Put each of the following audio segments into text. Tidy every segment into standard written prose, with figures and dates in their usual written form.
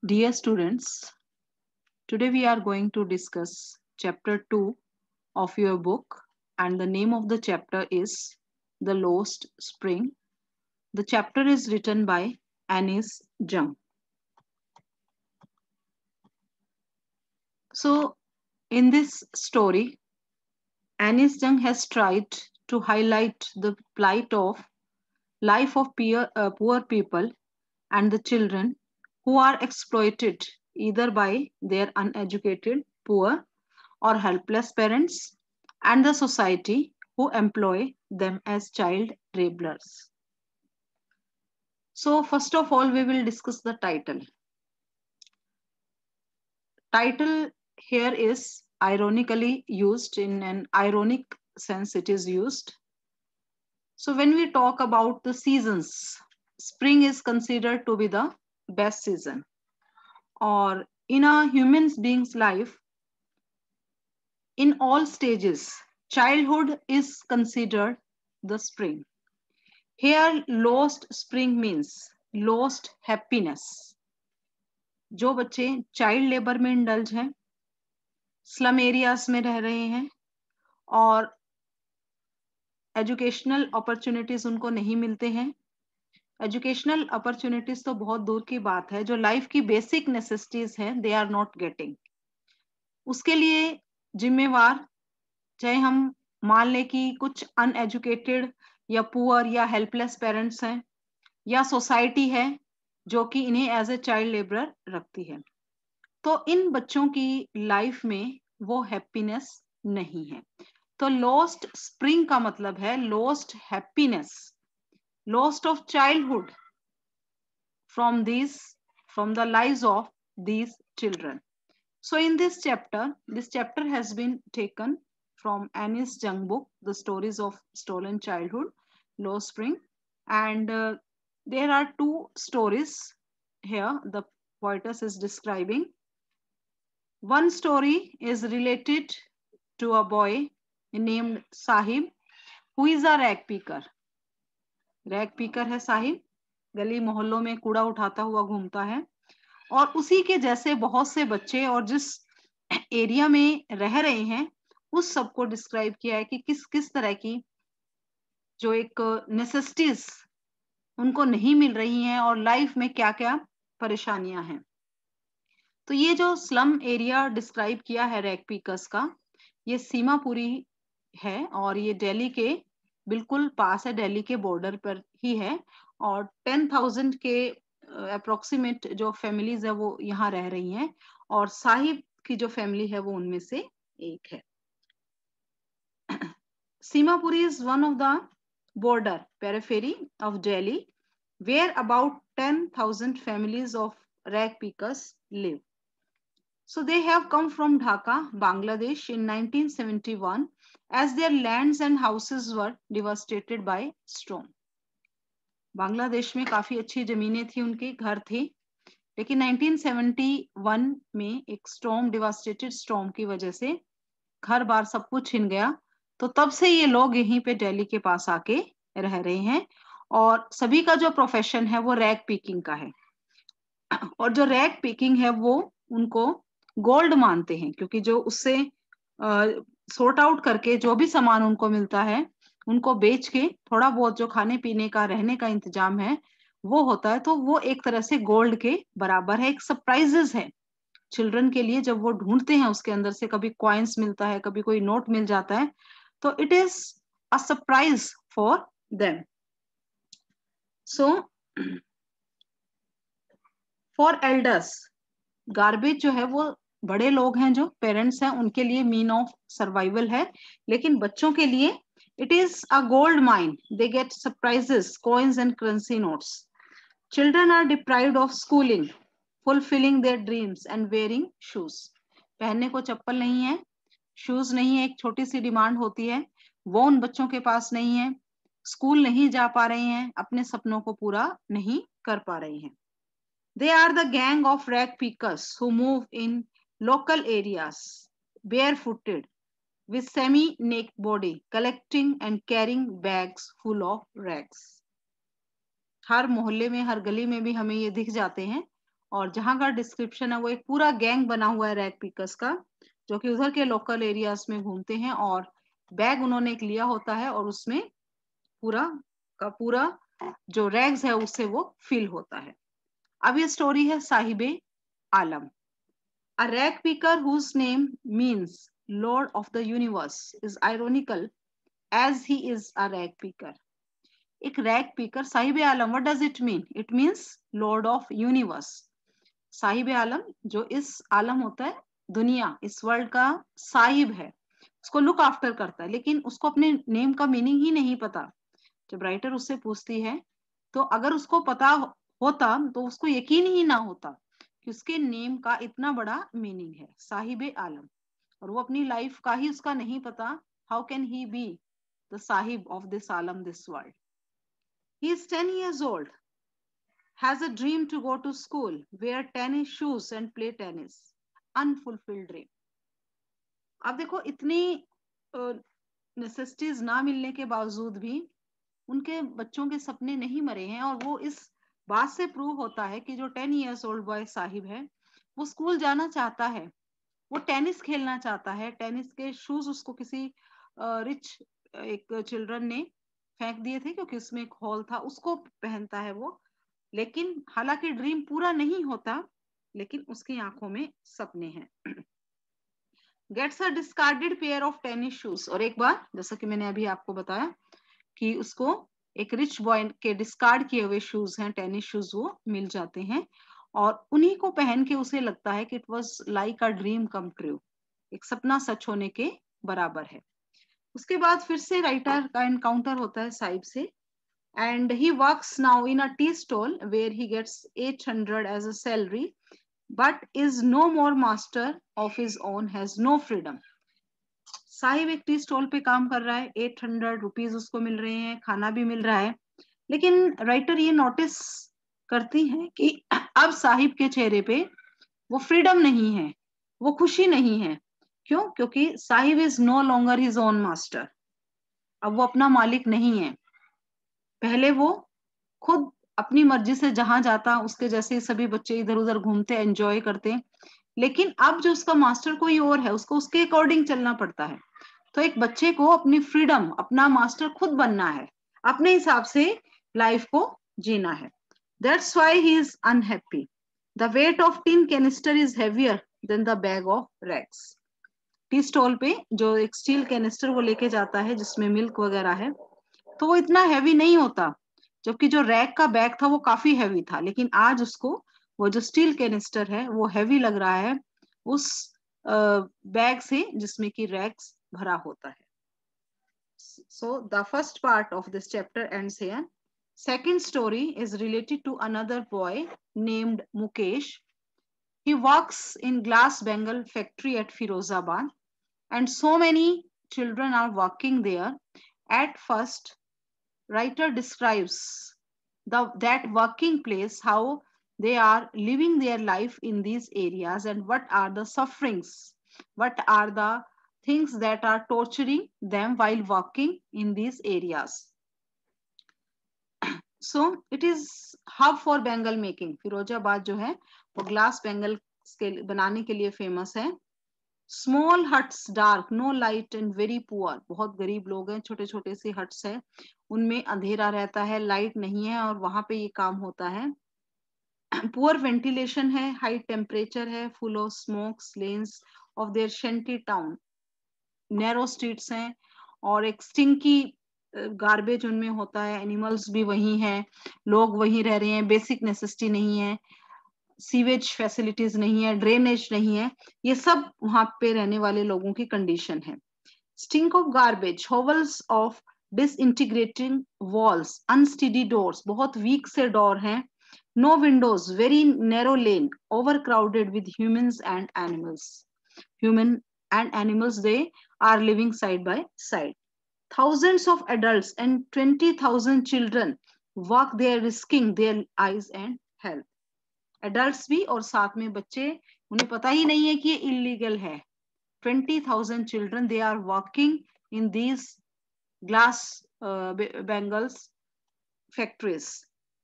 Dear students, today we are going to discuss chapter 2 of your book, and the name of the chapter is The Lost Spring. The chapter is written by Anis Jung. So, in this story, Anis Jung has tried to highlight the plight of life of poor people and the children who are exploited either by their uneducated, poor, or helpless parents and the society who employ them as child laborers. So first of all, we will discuss the title. Title here is ironically used, in an ironic sense it is used. So when we talk about the seasons, spring is considered to be the best season, or in a human being's life, in all stages, childhood is considered the spring. Here, lost spring means lost happiness. जो बच्चे child labour में indulge हैं, slum areas में रह रहे हैं और educational opportunities उनको नहीं मिलते हैं. एजुकेशनल अपॉर्चुनिटीज तो बहुत दूर की बात है, जो लाइफ की बेसिक नेसेसिटीज हैं दे आर नॉट गेटिंग. उसके लिए जिम्मेवार, चाहे हम मान लें कि कुछ अनएजुकेटेड या पुअर या हेल्पलेस पेरेंट्स हैं, या सोसाइटी है जो कि इन्हें एज ए चाइल्ड लेबरर रखती है, तो इन बच्चों की लाइफ में वो हैप्पीनेस नहीं है. तो लॉस्ट स्प्रिंग का मतलब है lost happiness, lost of childhood from the lives of these children. So in this chapter has been taken from Anis Jung book, The Stories of Stolen Childhood, Lost Spring, and there are two stories here the poetess is describing. One story is related to a boy named Sahib, who is a rag picker. Rag पीकर है साहिब, गली मोहल्लों में कूड़ा उठाता हुआ घूमता है, और उसी के जैसे बहुत से बच्चे और जिस एरिया में रह रहे हैं उस सबको डिस्क्राइब किया है कि किस किस तरह की जो एक नेसेसिटीज उनको नहीं मिल रही हैं और लाइफ में क्या क्या परेशानियां हैं. तो ये जो स्लम एरिया डिस्क्राइब किया है रैग पीकर्स का, ये सीमापुरी है और ये दिल्ली के बिल्कुल पास है, दिल्ली के बॉर्डर पर ही है, और 10,000 के अप्रोक्सीमेट जो फैमिलीज है वो यहाँ रह रही हैं, और साहिब की जो फैमिली है वो उनमें से एक है. Simapuri is one of the border periphery of Delhi, where about 10,000 families of rag pickers live. So they have come from Dhaka, Bangladesh in 1971 as their lands and houses were devastated by storm. Bangladesh में काफी अच्छी जमीनें थी, उनके घर थे, लेकिन 1971 में एक स्टॉर्म, डिवास्टेटेड स्टॉर्म की वजह से घर बार सब कुछ छिन गया. तो तब से ये लोग यहीं पे दिल्ली के पास आके रह रहे हैं, और सभी का जो प्रोफेशन है वो रैग पिकिंग का है, और जो रैग पिकिंग है वो उनको गोल्ड मानते हैं, क्योंकि जो उससे सॉर्ट आउट करके जो भी सामान उनको मिलता है उनको बेच के थोड़ा बहुत जो खाने पीने का रहने का इंतजाम है वो होता है, तो वो एक तरह से गोल्ड के बराबर है. एक सरप्राइजेस है चिल्ड्रन के लिए, जब वो ढूंढते हैं उसके अंदर से कभी कॉइन्स मिलता है, कभी कोई नोट मिल जाता है, तो it is a surprise for them. So for elders, garbage जो है वो बड़े लोग हैं जो पेरेंट्स हैं उनके लिए मीन ऑफ सर्वाइवल है, लेकिन बच्चों के लिए it is a gold mine. They get surprises, coins and currency notes. Children are deprived of schooling, fulfilling their dreams and wearing shoes. पहनने को चप्पल नहीं है, शूज नहीं है, एक छोटी सी डिमांड होती है, वो उन बच्चों के पास नहीं है. स्कूल नहीं जा पा रहे हैं, अपने सपनों को पूरा नहीं कर पा रहे हैं. They are the gang of rag pickers who move in local areas barefooted with semi-naked body, collecting and carrying bags full of rags. हर मोहल्ले में, हर गली में भी हमें ये दिख जाते हैं, और जहां का डिस्क्रिप्शन है वो एक पूरा गैंग बना हुआ है रैग पिकर्स का, जो कि उधर के लोकल एरियाज में घूमते हैं और बैग उन्होंने एक लिया होता है और उसमें पूरा का पूरा जो रैग्स है उससे वो फिल होता है। अब ये स्टोरी है Sahibe Alam. A rag picker whose name means lord of the universe is ironical as he is a rag picker. एक rag picker Sahib Alam, what does it mean? It means lord of universe. Sahib Alam जो इस आलम होता है दुनिया, इस वर्ल्ड का साहिब है, उसको लुक आफ्टर करता है, लेकिन उसको अपने नेम का मीनिंग ही नहीं पता। जब राइटर उससे पूछती है तो अगर उसको पता होता तो उसको यकीन ही ना होता कि उसके नेम का इतना बड़ा मीनिंग है, साहिब आलम, और वो अपनी लाइफ का ही उसका नहीं पता। How can he be the Sahib of this Alam, this world? He is 10 years old, has a dream to go to school, wear tennis shoes and play tennis. Unfulfilled dream. अब देखो इतनी नेसेसिटीज ना मिलने के बावजूद भी उनके बच्चों के सपने नहीं मरे हैं, और वो इस बात से प्रूव होता है कि जो 10 years old बॉय साहिब है वो स्कूल जाना चाहता है, वो टेनिस खेलना चाहता है। टेनिस के शूज उसको किसी रिच एक चिल्ड्रन ने फेंक दिए थे क्योंकि उसमें एक हॉल था, उसको पहनता है वो। लेकिन हालांकि ड्रीम पूरा नहीं होता, लेकिन उसकी आंखों में सपने हैं। Gets a discarded pair of tennis shoes. और एक बार जैसा कि मैंने अभी आपको बताया कि उसको एक रिच बॉय के डिस्कार्ड किए हुए शूज हैं, टेनिस शूज, वो मिल जाते हैं और उन्हीं को पहन के उसे लगता है कि it was like a dream come true, एक सपना सच होने के बराबर है। उसके बाद फिर से राइटर का एनकाउंटर होता है साहिब से, and he works now in a tea stall where he gets 800 as a salary but is no more master of his own, has no freedom. Sahib एक टी स्टॉल पे काम कर रहा है, 800 रुपीज उसको मिल रहे हैं, खाना भी मिल रहा है, लेकिन राइटर ये नोटिस करती है कि अब साहिब के चेहरे पे वो फ्रीडम नहीं है, वो खुशी नहीं है। क्यों? क्योंकि sahib is no longer his own master. अब वो अपना मालिक नहीं है। पहले वो खुद अपनी मर्जी से जहां जाता, उसके जैसे सभी बच्चे इधर उधर घूमते एंजॉय करते, लेकिन अब जो उसका मास्टर कोई और है, उसको उसके अकॉर्डिंग चलना पड़ता है। तो एक बच्चे को अपनी फ्रीडम, अपना मास्टर खुद बनना है, अपने हिसाब से लाइफ को जीना है। That's why he is unhappy. The weight of tin canister is heavier than the bag of rags. Tea stall पे जो एक स्टील कैनिस्टर वो लेके जाता है जिसमें मिल्क वगैरह है, तो वो इतना हैवी नहीं होता, जबकि जो रैग का बैग था वो काफी हैवी था, लेकिन आज उसको वो जो स्टील कैनिस्टर है वो हैवी लग रहा है उस बैग से जिसमें कि रैग्स भरा होता है। So the first part of this chapter ends here. Second story is related to another boy named Mukesh. He works in glass bangle factory at Firozabad, and so many children are working there. At first, writer describes that working place, how they are living their life in these areas, and what are the sufferings, what are the things that are torturing them while working in these areas. So it is hub for bengal making. Firozabad जो है वो glass Bengal के बनाने के लिए famous है। Small huts, dark, no light and very poor. बहुत गरीब लोग हैं, छोटे छोटे से हट्स है, उनमें अंधेरा रहता है, लाइट नहीं है, और वहां पे ये काम होता है। पुअर वेंटिलेशन है, हाई टेम्परेचर है, full of smoke lens of their शेंटी town, narrow streets हैं, और एक स्टिंकी गार्बेज उनमें होता है, एनिमल्स भी वही हैं, लोग वही रह रहे हैं, बेसिक नेसेसिटी नहीं है, सीवेज फैसिलिटीज नहीं है, ड्रेनेज नहीं है, ये सब वहां पे रहने वाले लोगों की कंडीशन है। Stink of garbage, hovels of disintegrating walls, unsteady doors, बहुत वीक से डोर हैं, no windows, very narrow lane, over crowded with humans and animals. Human and animals, they are living side by side. Thousands of adults and 20,000 children work there, risking their eyes and health. Adults भी और साथ में बच्चे, उन्हें पता ही नहीं है कि ये illegal है। 20,000 children, they are working in these glass bangles factories.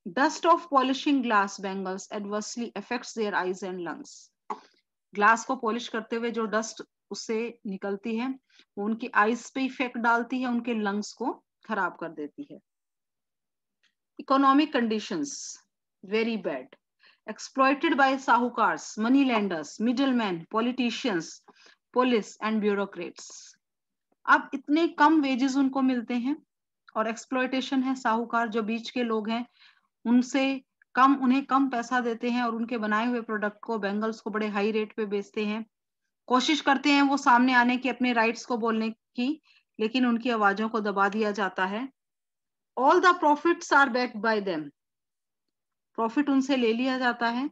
Dust of polishing glass bangles adversely affects their eyes and lungs. Glass को पॉलिश करते हुए जो डस्ट उससे निकलती है वो उनकी आईज पे इफेक्ट डालती है, उनके लंग्स को खराब कर देती है. Economic conditions very bad. Exploited by sahukars, money lenders, middlemen, politicians, police and bureaucrats. अब इतने कम वेजेस उनको मिलते हैं और एक्सप्लॉयटेशन है. साहूकार जो बीच के लोग हैं उनसे कम, उन्हें कम पैसा देते हैं और उनके बनाए हुए प्रोडक्ट को, बैंगल्स को बड़े हाई रेट पे बेचते हैं. कोशिश करते हैं वो सामने आने की, अपने राइट्स को बोलने की, लेकिन उनकी आवाजों को दबा दिया जाता है. All the profits are backed by them. Profit उनसे ले लिया जाता है.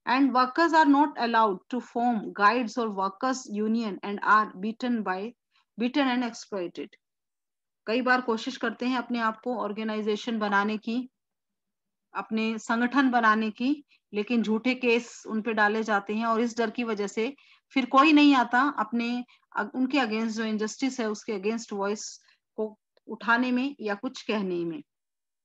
And workers are not allowed to form guides और workers union and are beaten and exploited. कई बार कोशिश करते हैं अपने आप को ऑर्गेनाइजेशन बनाने की, अपने संगठन बनाने की, लेकिन झूठे केस उन पे डाले जाते हैं और इस डर की वजह से फिर कोई नहीं आता अपने उनके अगेंस्ट जो इनजस्टिस है उसके अगेंस्ट वॉइस को उठाने में या कुछ कहने में.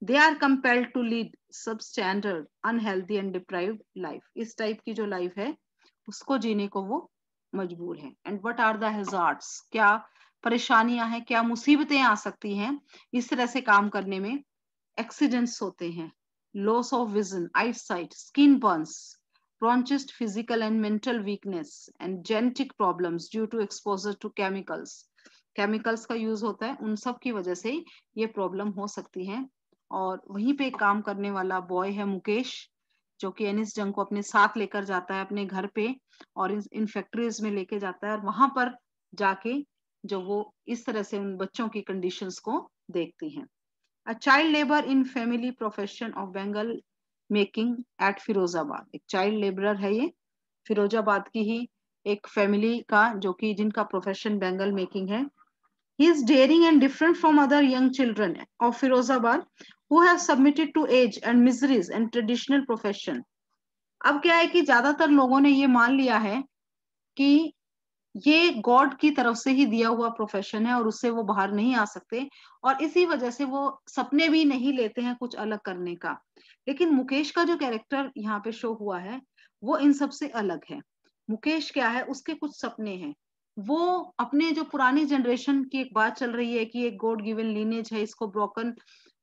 They are compelled to lead substandard unhealthy and deprived life. इस टाइप की जो लाइफ है उसको जीने को वो मजबूर है. And what are the hazards, क्या परेशानियां हैं, क्या मुसीबतें आ सकती हैं इस तरह से काम करने में. एक्सीडेंट्स होते हैं, loss of vision, eyesight, skin burns, bronchist physical and mental weakness, and genetic problems due to exposure to chemicals. Chemicals का यूज होता है, उन सब की वजह से ये प्रॉब्लम हो सकती है. और वहीं पे काम करने वाला बॉय है मुकेश, जो कि एनिस जंग को अपने साथ लेकर जाता है अपने घर पे और इन फैक्ट्रीज में लेके जाता है और वहां पर जाके जो वो इस तरह से उन बच्चों की कंडीशंस को देखती हैं. A child labor in family profession of Bengal making at Firozabad. एक चाइल्ड लेबरर है ये, फिरोजाबाद की ही एक फैमिली का, जो कि जिनका प्रोफेशन बेंगल मेकिंग है. He is daring and different from other young children of Firozabad who have submitted to age and miseries and traditional profession. अब क्या है कि ज्यादातर लोगों ने ये मान लिया है कि ये गॉड की तरफ से ही दिया हुआ प्रोफेशन है और उससे वो बाहर नहीं आ सकते, और इसी वजह से वो सपने भी नहीं लेते हैं कुछ अलग करने का. लेकिन मुकेश का जो कैरेक्टर यहाँ पे शो हुआ है वो इन सब से अलग है. मुकेश क्या है, उसके कुछ सपने हैं. वो अपने जो पुरानी जनरेशन की एक बात चल रही है कि एक गॉड गिवन लीनेज है, इसको ब्रोकन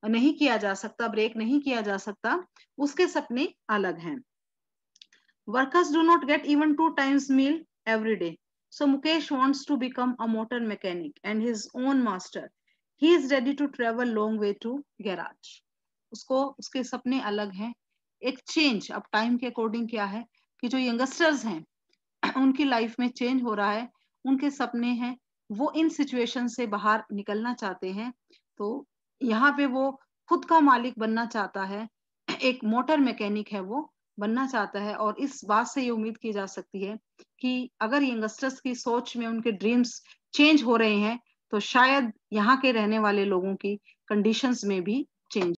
नहीं किया जा सकता, ब्रेक नहीं किया जा सकता, उसके सपने अलग हैं. Workers do not get even 2 times meal every day. So Mukesh wants to become a motor mechanic and his own master. He is ready to travel long way to garage. उसको उसके सपने अलग हैं. एक चेंज अब time के according क्या है कि जो यंगस्टर्स हैं उनकी लाइफ में चेंज हो रहा है, उनके सपने हैं, वो इन सिचुएशन से बाहर निकलना चाहते हैं. तो यहाँ पे वो खुद का मालिक बनना चाहता है, एक मोटर मैकेनिक है वो बनना चाहता है. और इस बात से ये उम्मीद की जा सकती है कि अगर यंगस्टर्स की सोच में उनके ड्रीम्स चेंज हो रहे हैं तो शायद यहाँ के रहने वाले लोगों की कंडीशंस में भी चेंज